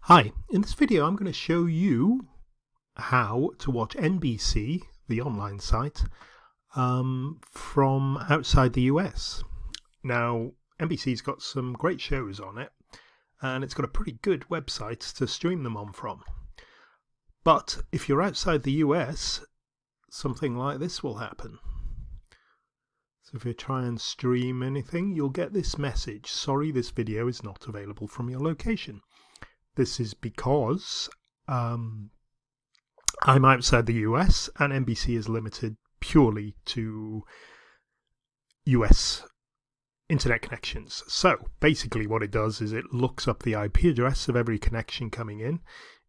Hi, in this video I'm going to show you how to watch NBC, the online site, from outside the US. Now, NBC's got some great shows on it, and it's got a pretty good website to stream them on from. But if you're outside the US, something like this will happen. So if you try and stream anything, you'll get this message: sorry, this video is not available from your location. This is because I'm outside the US and NBC is limited purely to US internet connections. So basically what it does is it looks up the IP address of every connection coming in.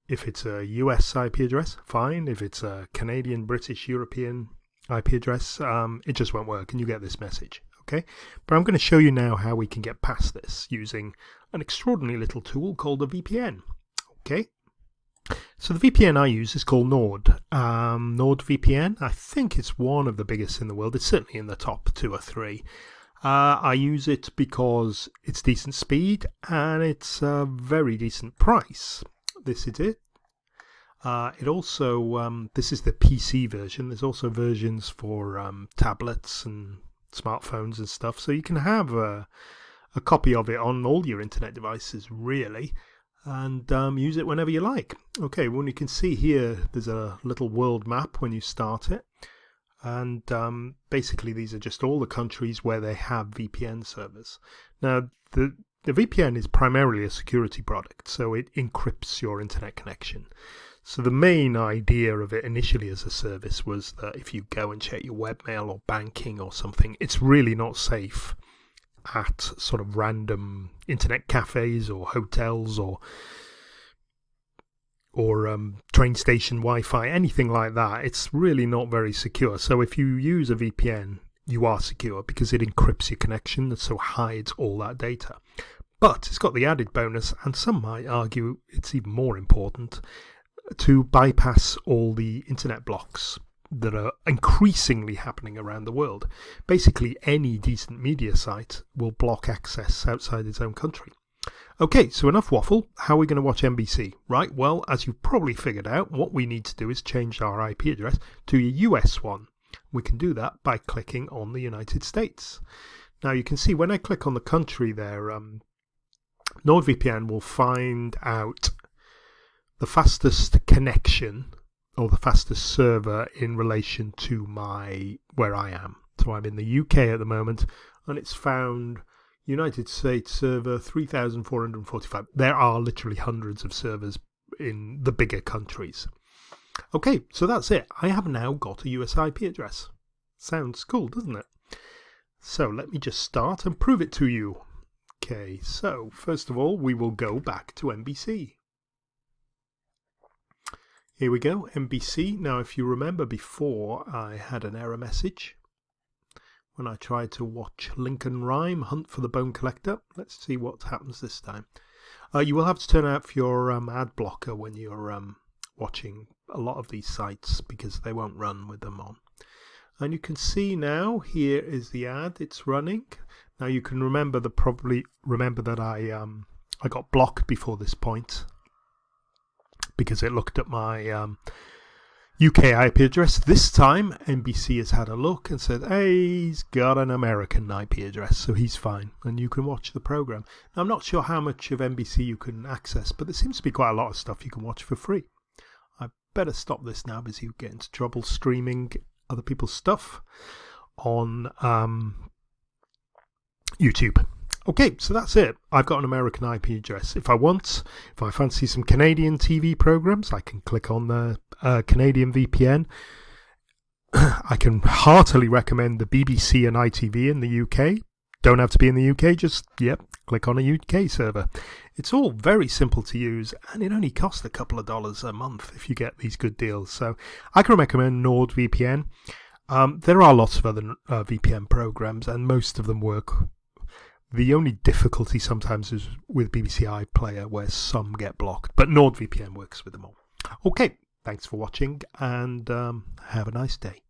If it's a US IP address, fine. If it's a Canadian, British, European IP address, it just won't work and you get this message. Okay, but I'm going to show you now how we can get past this using an extraordinary little tool called a VPN. Okay, so the VPN I use is called Nord. NordVPN, I think it's one of the biggest in the world. It's certainly in the top 2 or 3. I use it because it's decent speed and it's a very decent price. This is it. It also, this is the PC version. There's also versions for tablets and smartphones and stuff, so you can have a copy of it on all your internet devices really, and use it whenever you like. Okay, well, you can see here there's a little world map when you start it, and basically these are just all the countries where they have VPN servers. Now the VPN is primarily a security product, so it encrypts your internet connection. So the main idea of it initially as a service was that if you go and check your webmail or banking or something, it's really not safe at sort of random internet cafes or hotels or train station Wi-Fi, anything like that. It's really not very secure. So if you use a VPN, you are secure because it encrypts your connection and so hides all that data. But it's got the added bonus, and some might argue it's even more important, to bypass all the internet blocks that are increasingly happening around the world. Basically, any decent media site will block access outside its own country. Okay, so enough waffle. How are we going to watch NBC? Right, well, as you've probably figured out, what we need to do is change our IP address to a US one. We can do that by clicking on the United States. Now, you can see when I click on the country there, NordVPN will find out the fastest connection or the fastest server in relation to where I am. So I'm in the UK at the moment, and it's found United States server 3,445. There are literally hundreds of servers in the bigger countries. Okay, so that's it. I have now got a US IP address. Sounds cool, doesn't it? So let me just start and prove it to you. Okay, so first of all, we will go back to NBC. Here we go, NBC. Now, if you remember before, I had an error message when I tried to watch Lincoln Rhyme, Hunt for the Bone Collector. Let's see what happens this time. You will have to turn out for your ad blocker when you're watching a lot of these sites because they won't run with them on. And you can see now, here is the ad, it's running. Now you can probably remember that I got blocked before this point, because it looked at my UK IP address. This time, NBC has had a look and said, hey, he's got an American IP address, so he's fine, and you can watch the program. Now, I'm not sure how much of NBC you can access, but there seems to be quite a lot of stuff you can watch for free. I better stop this now because you get into trouble streaming other people's stuff on YouTube. Okay, so that's it. I've got an American IP address. If I fancy some Canadian TV programs, I can click on the Canadian VPN. I can heartily recommend the BBC and ITV in the UK. Don't have to be in the UK, just, click on a UK server. It's all very simple to use, and it only costs a couple of dollars a month if you get these good deals. So I can recommend NordVPN. There are lots of other VPN programs, and most of them work. The only difficulty sometimes is with BBC iPlayer, where some get blocked, but NordVPN works with them all. Okay, thanks for watching, and have a nice day.